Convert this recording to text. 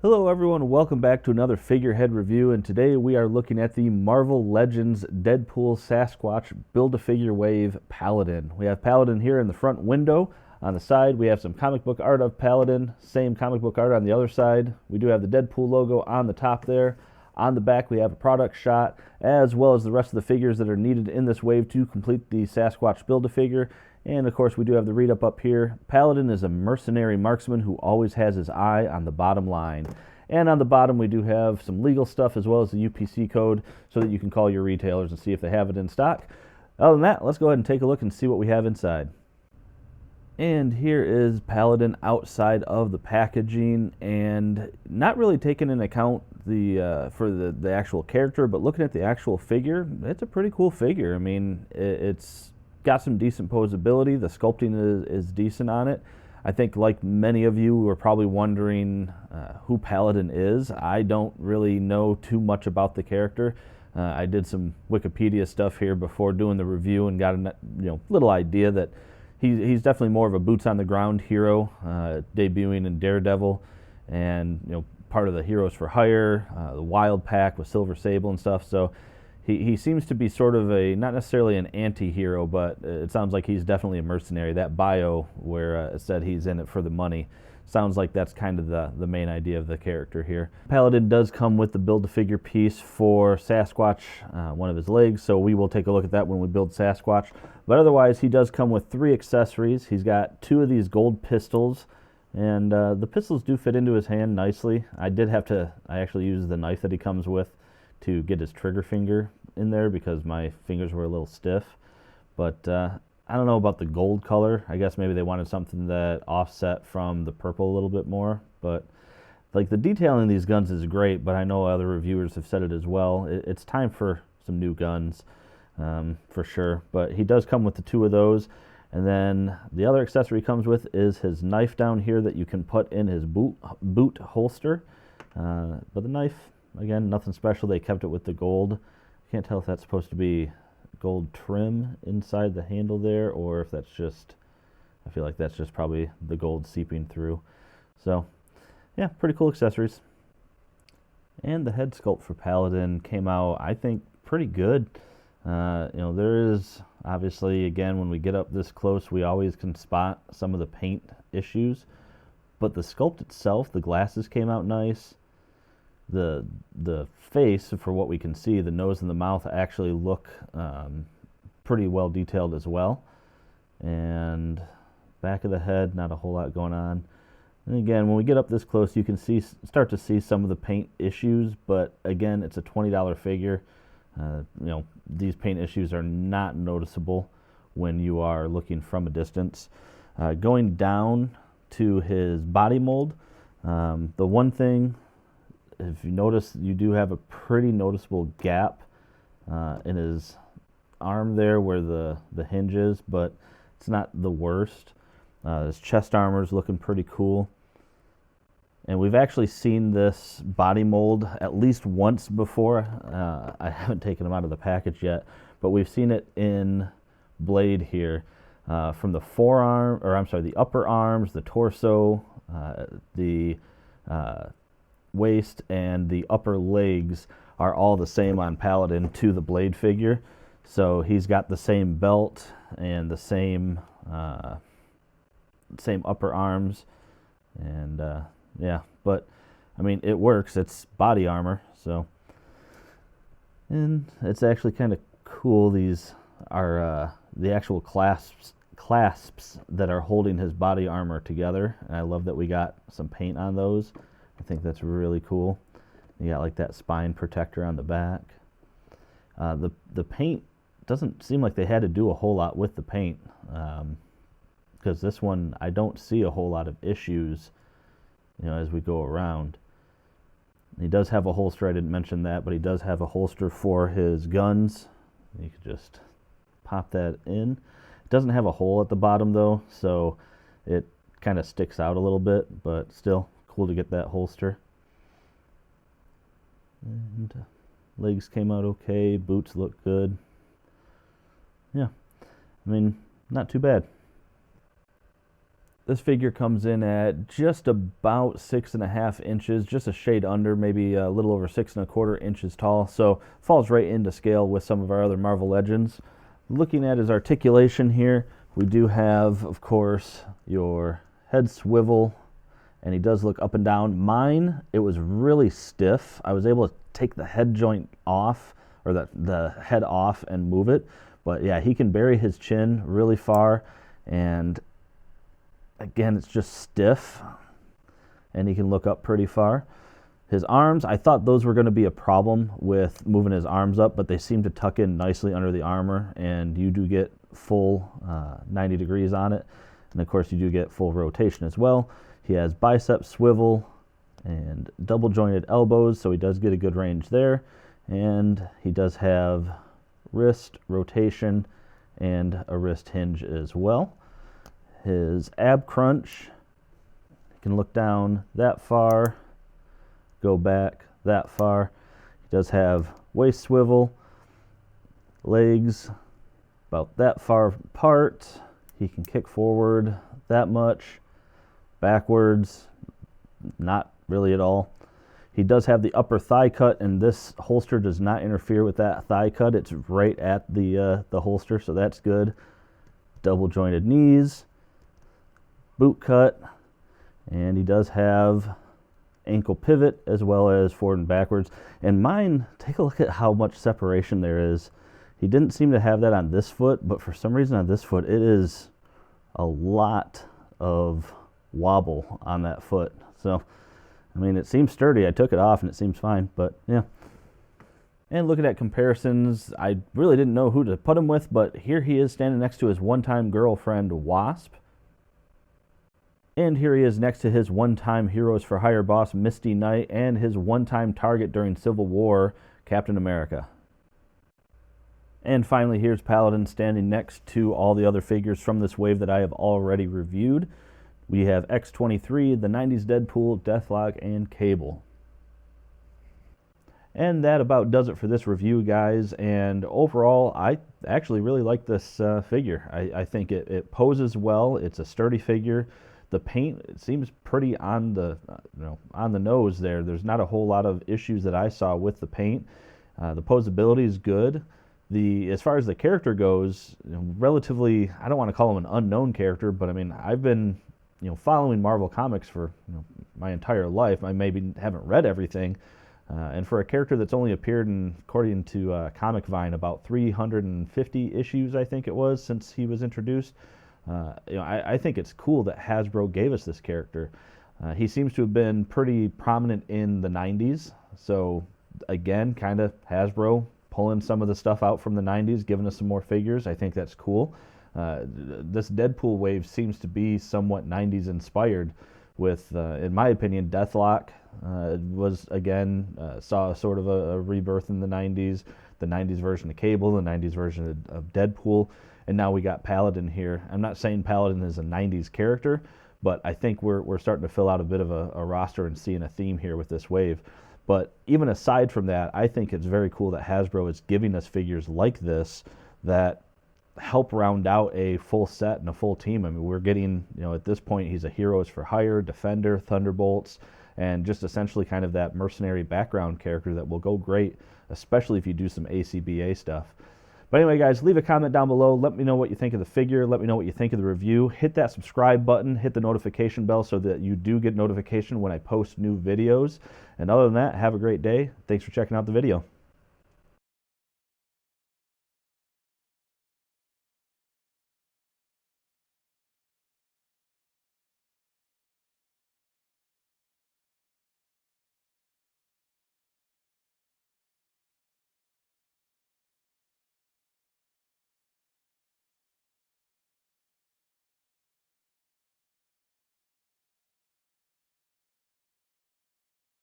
Hello everyone, welcome back to another figurehead review, and today we are looking at the Marvel Legends Deadpool Sasquatch Build-A-Figure Wave Paladin. We have Paladin here in the front window. On the side we have some comic book art of Paladin, same comic book art on the other side. We do have the Deadpool logo on the top there. On the back we have a product shot, as well as the rest of the figures that are needed in this wave to complete the Sasquatch Build-A-Figure. And of course we do have the read up here. Paladin is a mercenary marksman who always has his eye on the bottom line. And on the bottom we do have some legal stuff as well as the UPC code so that you can call your retailers and see if they have it in stock. Other than that, let's go ahead and take a look and see what we have inside. And here is Paladin outside of the packaging, and not really taking into account the actual character, but looking at the actual figure, it's a pretty cool figure. I mean, it's got some decent posability. The sculpting is decent on it. I think like many of you are probably wondering who Paladin is. I don't really know too much about the character. I did some Wikipedia stuff here before doing the review and got a little idea that he's definitely more of a boots on the ground hero, debuting in Daredevil, and part of the Heroes for Hire, the Wild Pack with Silver Sable and stuff. So he seems to be sort of not necessarily an anti-hero, but it sounds like he's definitely a mercenary. That bio where it said he's in it for the money sounds like that's kind of the main idea of the character here. Paladin does come with the Build-A-Figure piece for Sasquatch, one of his legs, so we will take a look at that when we build Sasquatch. But otherwise, he does come with 3 accessories. He's got 2 of these gold pistols, and the pistols do fit into his hand nicely. I actually used the knife that he comes with to get his trigger finger in there because my fingers were a little stiff. But I don't know about the gold color. I guess maybe they wanted something that offset from the purple a little bit more. But like the detailing in these guns is great, but I know other reviewers have said it as well. It's time for some new guns for sure. But he does come with the 2 of those. And then the other accessory he comes with is his knife down here that you can put in his boot holster. But the knife, again, nothing special. They kept it with the gold. Can't tell if that's supposed to be gold trim inside the handle there, or if that's just, I feel like that's just probably the gold seeping through. So yeah, pretty cool accessories. And the head sculpt for Paladin came out, I think, pretty good. There is obviously, again, when we get up this close, we always can spot some of the paint issues, but the sculpt itself, the glasses came out nice. The face, for what we can see, the nose and the mouth actually look pretty well detailed as well. And back of the head, not a whole lot going on. And again, when we get up this close, you can start to see some of the paint issues, but again, it's a $20 figure. These paint issues are not noticeable when you are looking from a distance. Going down to his body mold, the one thing, if you notice, you do have a pretty noticeable gap in his arm there where the hinge is, but it's not the worst. His chest armor is looking pretty cool. And we've actually seen this body mold at least once before. I haven't taken him out of the package yet, but we've seen it in Blade here. From the the upper arms, the torso, the waist, and the upper legs are all the same on Paladin to the Blade figure. So he's got the same belt and the same upper arms, and yeah, but I mean, it works. It's body armor, so. And it's actually kind of cool. These are the actual clasps that are holding his body armor together, and I love that we got some paint on those. I think that's really cool. You got like that spine protector on the back. The paint doesn't seem like they had to do a whole lot with the paint, because this one I don't see a whole lot of issues as we go around. He does have a holster. I didn't mention that, but he does have a holster for his guns. You could just pop that in. It doesn't have a hole at the bottom though, so it kind of sticks out a little bit, but still cool to get that holster. And legs came out okay. Boots look good. Yeah, I mean, not too bad. This figure comes in at just about 6.5 inches, just a shade under, maybe a little over 6.25 inches tall. So falls right into scale with some of our other Marvel Legends. Looking at his articulation here, we do have, of course, your head swivel, and he does look up and down. Mine, it was really stiff. I was able to take the head joint off, or the head off, and move it. But yeah, he can bury his chin really far, and again, it's just stiff, and he can look up pretty far. His arms, I thought those were going to be a problem with moving his arms up, but they seem to tuck in nicely under the armor, and you do get full 90 degrees on it. And of course, you do get full rotation as well. He has bicep swivel and double jointed elbows, so he does get a good range there. And he does have wrist rotation and a wrist hinge as well. His ab crunch, you can look down that far, go back that far. He does have waist swivel, legs about that far apart. He can kick forward that much, backwards, not really at all. He does have the upper thigh cut, and this holster does not interfere with that thigh cut. It's right at the holster, so that's good. Double jointed knees, boot cut, and he does have ankle pivot as well as forward and backwards. And mine, take a look at how much separation there is. He didn't seem to have that on this foot, but for some reason on this foot, it is a lot of wobble on that foot. So, I mean, it seems sturdy. I took it off and it seems fine, but yeah. And looking at comparisons, I really didn't know who to put him with, but here he is standing next to his one-time girlfriend, Wasp. And here he is next to his one-time Heroes for Hire boss, Misty Knight, and his one-time target during Civil War, Captain America. And finally, here's Paladin standing next to all the other figures from this wave that I have already reviewed. We have X-23, the 90s Deadpool, Deathlock, and Cable. And that about does it for this review, guys. And overall, I actually really like this figure. I think it poses well. It's a sturdy figure. The paint, it seems pretty on the on the nose there. There's not a whole lot of issues that I saw with the paint. The posability is good. As far as the character goes, relatively, I don't want to call him an unknown character, but I mean, I've been following Marvel Comics for my entire life. I maybe haven't read everything, and for a character that's only appeared in, according to Comic Vine, about 350 issues, I think it was, since he was introduced. I think it's cool that Hasbro gave us this character. He seems to have been pretty prominent in the 90s, so again, kind of Hasbro pulling some of the stuff out from the 90s, giving us some more figures. I think that's cool. This Deadpool wave seems to be somewhat 90s inspired with, in my opinion, Deathlock was, again, saw sort of a rebirth in the 90s version of Cable, the 90s version of Deadpool, and now we got Paladin here. I'm not saying Paladin is a 90s character, but I think we're starting to fill out a bit of a roster and seeing a theme here with this wave. But even aside from that, I think it's very cool that Hasbro is giving us figures like this that help round out a full set and a full team. I mean, we're getting, at this point, he's a Heroes for Hire, Defender, Thunderbolts, and just essentially kind of that mercenary background character that will go great, especially if you do some ACBA stuff. But anyway, guys, leave a comment down below. Let me know what you think of the figure. Let me know what you think of the review. Hit that subscribe button. Hit the notification bell so that you do get notification when I post new videos. And other than that, have a great day. Thanks for checking out the video.